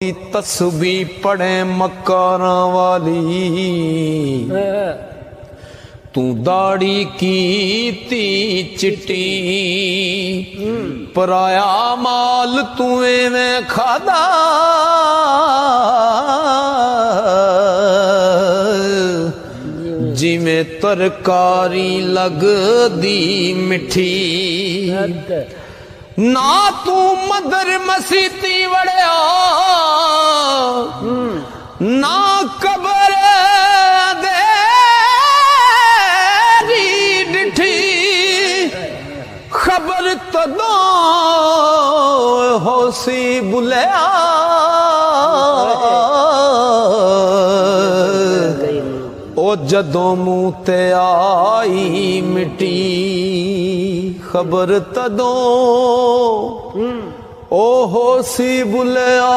तस्बी पढ़े मकारा वाली तू दाढ़ी की ती चिट्टी पराया माल तू एवें खादा जिमें तरकारी लग दी मिठी ना तू मदर मसीती वड़िया ना कबर दे डिठी खबर तो दो होसी बुलिया ओ जदों मुंह ते आई मिट्टी खबर तदों ओ होसी बुलिया।